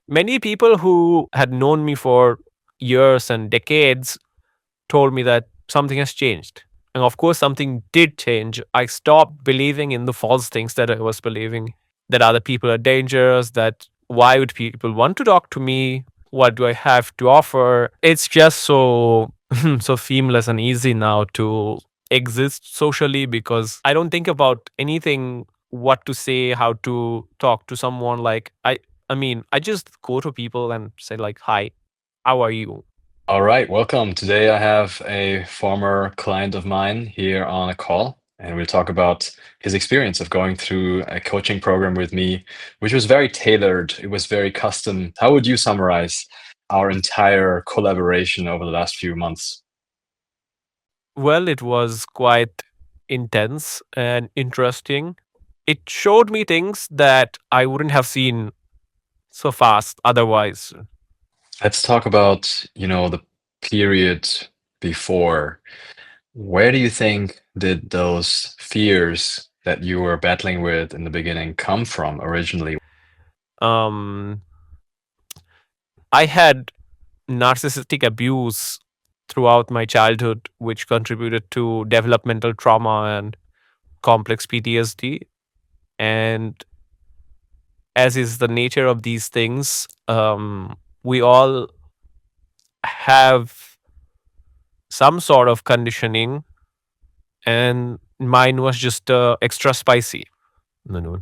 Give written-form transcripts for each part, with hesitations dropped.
Many people who had known me for years and decades told me that something has changed. And of course, something did change. I stopped believing in the false things that I was believing, that other people are dangerous, that why would people want to talk to me? What do I have to offer? It's just so so seamless and easy now to exist socially because I don't think about anything what to say, how to talk to someone. I just go to people and say like, "Hi, how are you?" All right, welcome. Today I have a former client of mine here on a call, and we'll talk about his experience of going through a coaching program with me, which was very tailored. It was very custom. How would you summarize our entire collaboration over the last few months? Well, it was quite intense and interesting. It showed me things that I wouldn't have seen so fast otherwise. Let's talk about, the period before. Where do you think did those fears that you were battling with in the beginning come from originally? Um, I had narcissistic abuse throughout my childhood, which contributed to developmental trauma and complex PTSD. And as is the nature of these things, we all have some sort of conditioning, and mine was just extra spicy. No, no.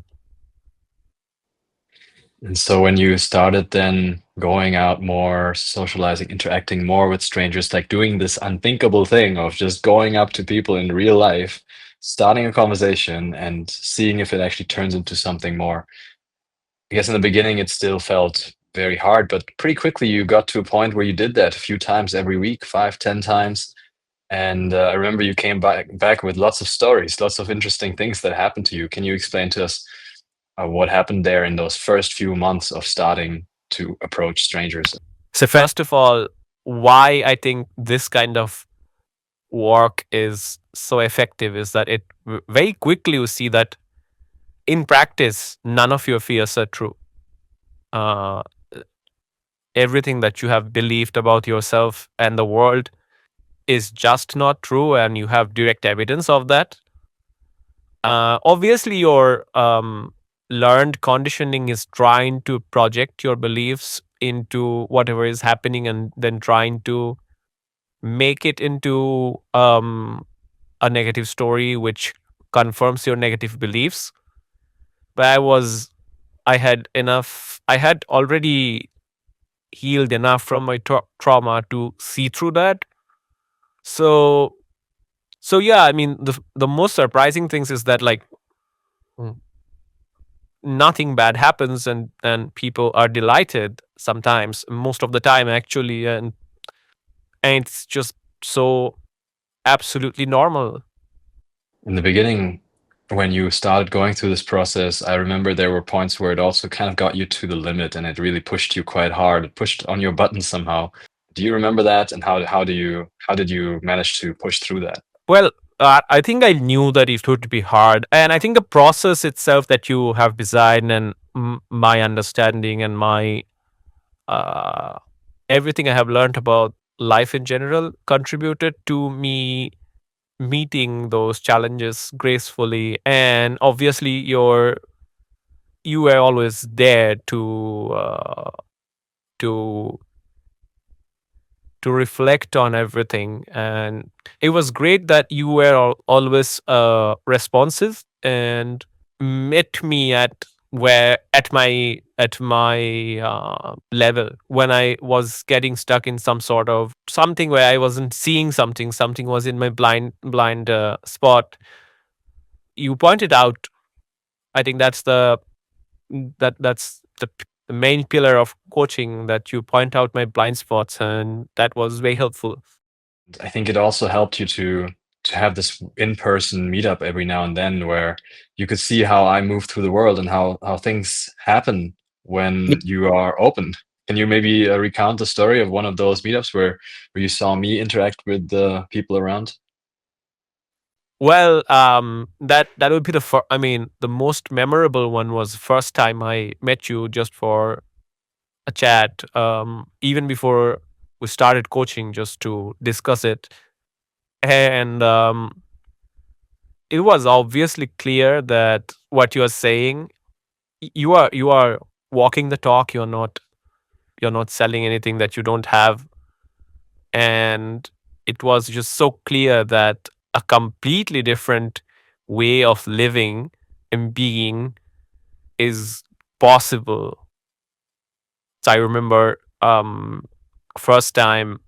And so when you started then going out more, socializing, interacting more with strangers, like doing this unthinkable thing of just going up to people in real life, starting a conversation and seeing if it actually turns into something more. I guess in the beginning it still felt very hard, but pretty quickly you got to a point where you did that a few times every week, 5, 10 times. And I remember you came back with lots of stories, lots of interesting things that happened to you. Can you explain to us what happened there in those first few months of starting to approach strangers? So, first of all, why I think this kind of work is so effective is that very quickly you see that in practice, none of your fears are true. Uh, Everything that you have believed about yourself and the world is just not true, and you have direct evidence of that. Obviously, your learned conditioning is trying to project your beliefs into whatever is happening and then trying to make it into a negative story which confirms your negative beliefs. But I had already healed enough from my trauma to see through that. So, so yeah, I mean, the most surprising things is that like mm, nothing bad happens, and people are delighted sometimes, most of the time actually, and it's just so absolutely normal. In the beginning, when you started going through this process, I remember there were points where it also kind of got you to the limit and it really pushed you quite hard. It pushed on your buttons somehow. Do you remember that? And how did you manage to push through that? Well, I think I knew that it would be hard, and I think the process itself that you have designed and my understanding and my uh, everything I have learned about life in general contributed to me meeting those challenges gracefully. And obviously, you were always there to to reflect on everything, and it was great that you were always responsive and met me at my level when I was getting stuck in some sort of something where I wasn't seeing something was in my blind spot. You pointed out, I think that's the main pillar of coaching, that you point out my blind spots, and that was very helpful. I think it also helped you to have this in-person meetup every now and then where you could see how I move through the world and how things happen when you are open. Can you maybe recount the story of one of those meetups where you saw me interact with the people around? Well, that would be I mean, the most memorable one was the first time I met you, just for a chat, even before we started coaching, just to discuss it. And it was obviously clear that what you are saying, you are walking the talk. You're not selling anything that you don't have. And it was just so clear that a completely different way of living and being is possible. So I remember, first time,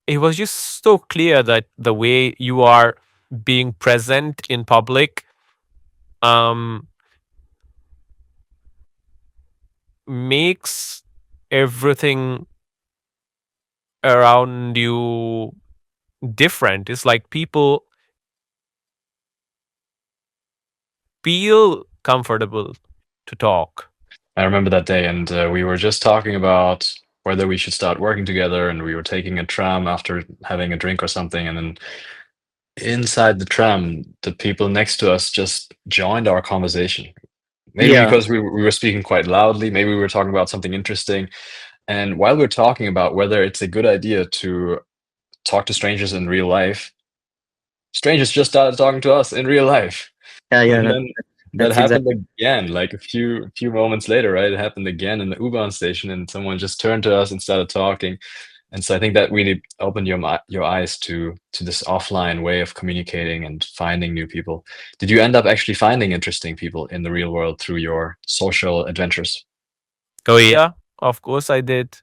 it was just so clear that the way you are being present in public, um, makes everything around you different. It's like people feel comfortable to talk. I remember that day, and we were just talking about whether we should start working together, and we were taking a tram after having a drink or something, and then inside the tram, the people next to us just joined our conversation. Maybe Yeah. because we were speaking quite loudly, maybe we were talking about something interesting. And while we're talking about whether it's a good idea to talk to strangers in real life, strangers just started talking to us in real life. Yeah, yeah, And then that that's happened exactly. again, like a few moments later, right? It happened again in the U-Bahn station, and someone just turned to us and started talking. And so I think that really opened your eyes to this offline way of communicating and finding new people. Did you end up actually finding interesting people in the real world through your social adventures? Oh, yeah, of course I did.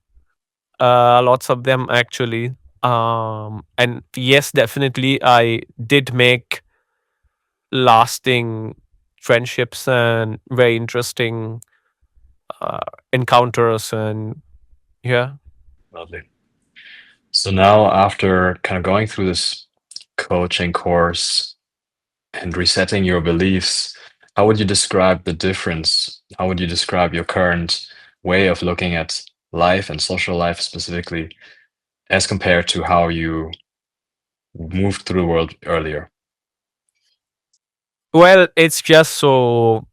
Lots of them, actually. And yes, definitely, I did make lasting friendships and very interesting uh, encounters. And yeah. Lovely. So now, after kind of going through this coaching course and resetting your beliefs, how would you describe the difference? How would you describe your current way of looking at life and social life specifically as compared to how you moved through the world earlier? Well, it's just so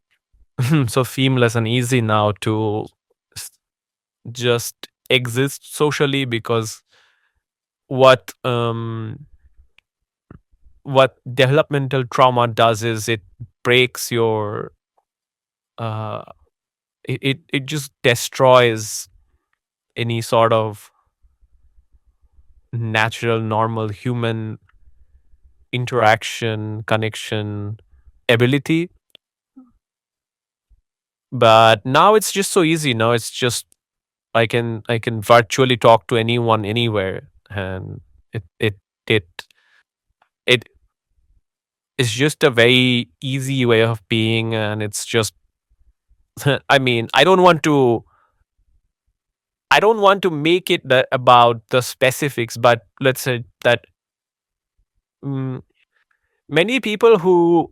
so seamless and easy now to s- just exist socially, because what um what developmental trauma does is it breaks your uh it just destroys any sort of natural normal human interaction, connection, ability. But now it's just so easy. Now it's just I can virtually talk to anyone anywhere. And it it it it is just a very easy way of being. And it's just I mean, I don't want to make it about the specifics, but let's say that, mm, many people who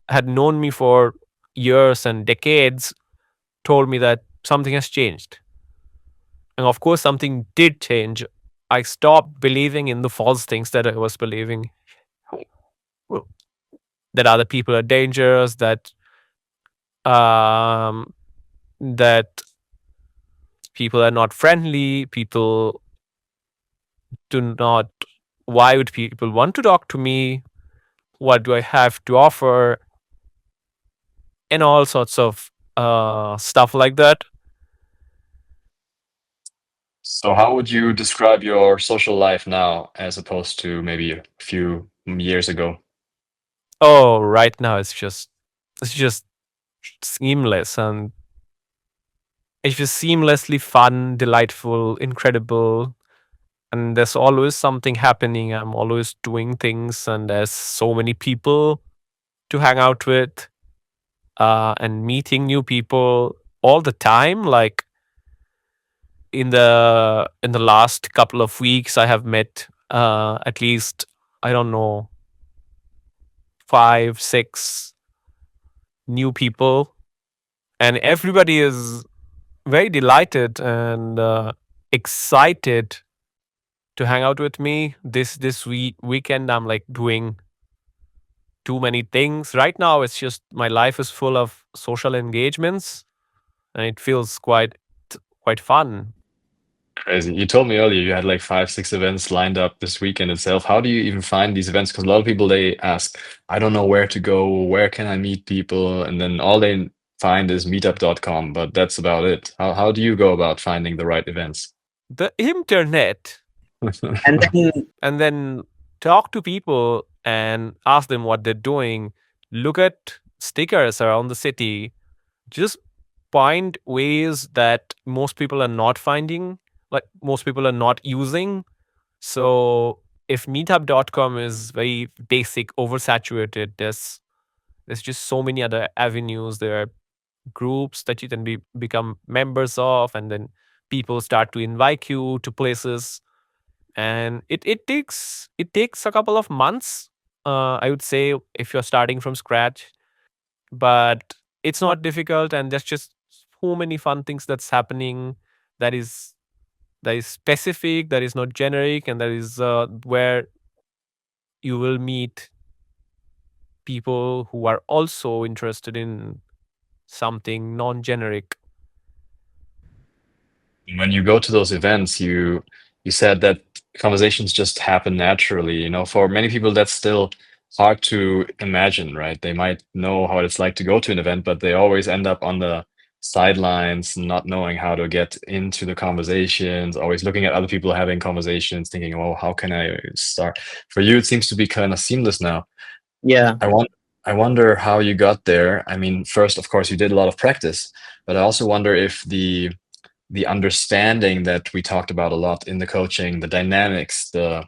had known me for years and decades told me that something has changed. And of course, something did change. I stopped believing in the false things that I was believing. Well, that other people are dangerous, um, that people are not friendly, people do not. Why would people want to talk to me? What do I have to offer? And all sorts of stuff like that. So, how would you describe your social life now as opposed to maybe a few years ago? Oh, right now it's just seamless, and it's just seamlessly fun, delightful, incredible. And there's always something happening. I'm always doing things, and there's so many people to hang out with, and meeting new people all the time. Like in the last couple of weeks, I have met at least, I don't know, 5, 6 new people, and everybody is very delighted and excited to hang out with me. This weekend, I'm like doing too many things. Right now, it's just my life is full of social engagements, and it feels quite fun. Crazy. You told me earlier you had like 5, 6 events lined up this weekend itself. How do you even find these events? Because a lot of people they ask, I don't know where to go, where can I meet people? And then all they find is meetup.com, but that's about it. How do you go about finding the right events? The internet, And then and then talk to people and ask them what they're doing. Look at stickers around the city. Just find ways that most people are not finding, like most people are not using. So if meetup.com is very basic, oversaturated, there's just so many other avenues. There are groups that you can become members of, and then people start to invite you to places. And it takes a couple of months, I would say, if you're starting from scratch, but it's not difficult, and there's just so many fun things that's happening that is specific, that is not generic, and that is where you will meet people who are also interested in something non-generic. When you go to those events, you said that conversations just happen naturally. You know, for many people, that's still hard to imagine, right? They might know how it's like to go to an event, but they always end up on the sidelines, not knowing how to get into the conversations, always looking at other people having conversations, thinking, "Oh, how can I start?" For you, it seems to be kind of seamless now. yeah, I want I wonder how you got there. I mean, first, of course, you did a lot of practice, but I also wonder if the understanding that we talked about a lot in the coaching, the dynamics, the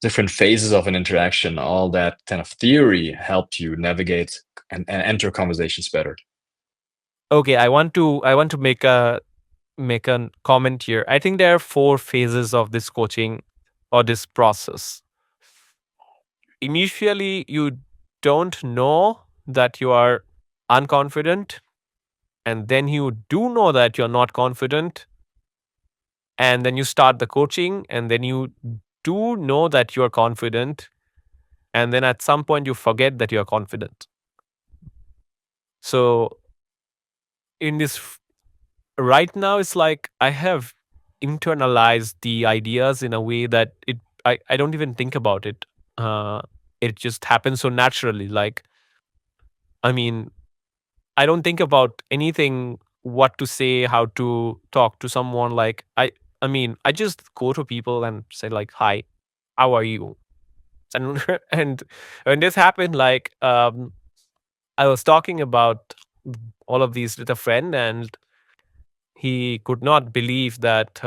different phases of an interaction, all that kind of theory helped you navigate and enter conversations better. Okay, I want to make a comment here. I think there are four phases of this coaching or this process. Initially, you don't know that you are unconfident, and then you do know that you're not confident, and then you start the coaching, and then you do know that you're confident, and then at some point you forget that you're confident. So in this right now, it's like I have internalized the ideas in a way that I don't even think about it. It just happens so naturally. Like, I mean, I don't think about anything, what to say, how to talk to someone. Like, I mean, I just go to people and say like, "Hi, how are you?" And and when this happened, like, I was talking about all of these with a friend, and he could not believe that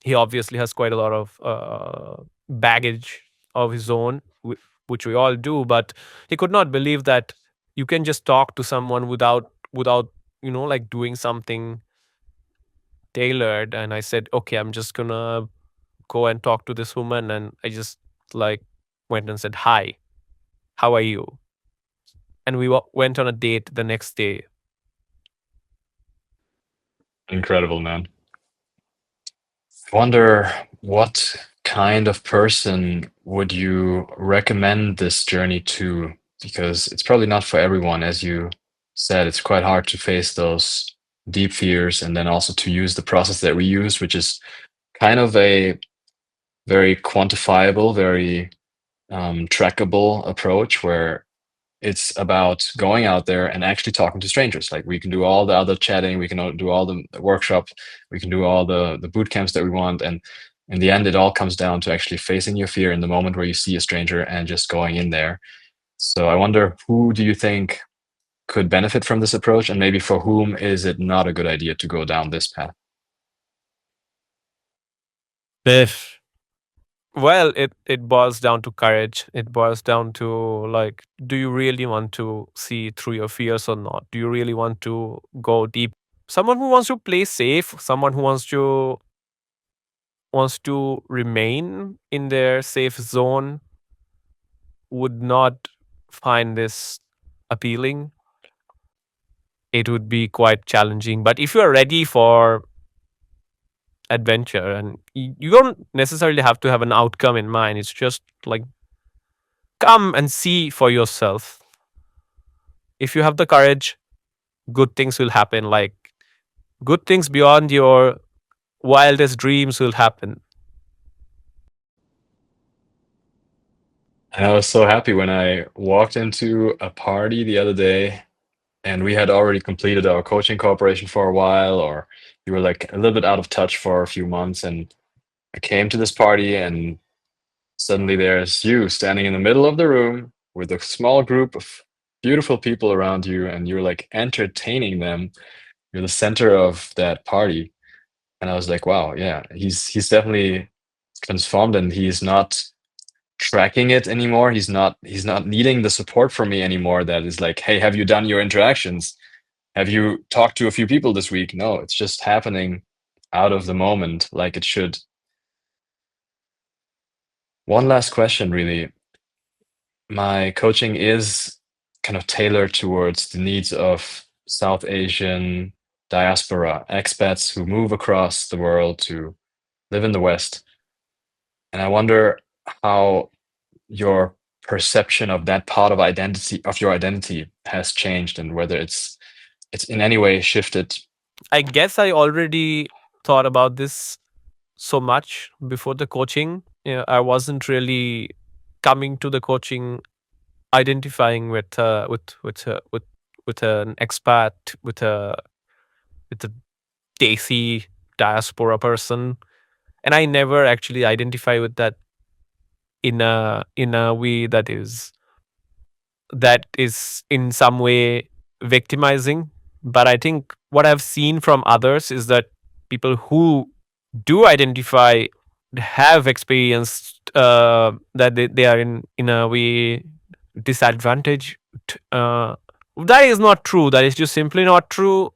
he obviously has quite a lot of baggage of his own, which we all do, but he could not believe that you can just talk to someone without like doing something tailored. And I said, okay, I'm just gonna go and talk to this woman, and I just like went and said, hi, how are you? And we went on a date the next day. Incredible, man. I wonder what kind of person would you recommend this journey to? Because it's probably not for everyone. As you said, it's quite hard to face those deep fears and then also to use the process that we use, which is kind of a very quantifiable, very trackable approach where it's about going out there and actually talking to strangers. Like we can do all the other chatting, we can do all the workshops, we can do all the boot camps that we want, and in the end, it all comes down to actually facing your fear in the moment where you see a stranger and just going in there. So I wonder, who do you think could benefit from this approach, and maybe for whom is it not a good idea to go down this path? Biff. Well, it boils down to courage. It boils down to, like, do you really want to see through your fears or not? Do you really want to go deep? Someone who wants to play safe, someone who wants to remain in their safe zone would not find this appealing. It would be quite challenging. But if you are ready for adventure, and you don't necessarily have to have an outcome in mind, it's just like come and see for yourself. If you have the courage, good things will happen. Like good things beyond your wildest dreams will happen. And I was so happy when I walked into a party the other day and we had already completed our coaching cooperation for a while, or you were like a little bit out of touch for a few months. And I came to this party and suddenly there's you standing in the middle of the room with a small group of beautiful people around you, and you're like entertaining them. You're the center of that party. And I was like, wow, yeah, he's definitely transformed and he's not tracking it anymore. He's not needing the support from me anymore that is like, hey, have you done your interactions? Have you talked to a few people this week? No, it's just happening out of the moment like it should. One last question, really. My coaching is kind of tailored towards the needs of South Asian diaspora expats who move across the world to live in the West. And I wonder how your perception of that part of identity of your identity has changed and whether it's in any way shifted. I guess I already thought about this so much before the coaching. I wasn't really coming to the coaching identifying with an expat, with a Desi diaspora person, and I never actually identify with that in a way that is in some way victimizing. But I think what I've seen from others is that people who do identify have experienced that they are in a way disadvantaged. That is not true. That is just simply not true.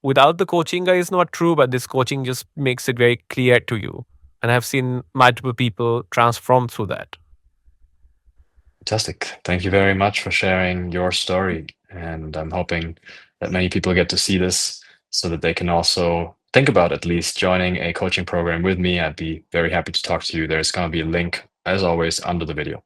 Without the coaching, that is not true. But this coaching just makes it very clear to you. And I've seen multiple people transform through that. Fantastic. Thank you very much for sharing your story. And I'm hoping that many people get to see this so that they can also think about at least joining a coaching program with me. I'd be very happy to talk to you. There's going to be a link, as always, under the video.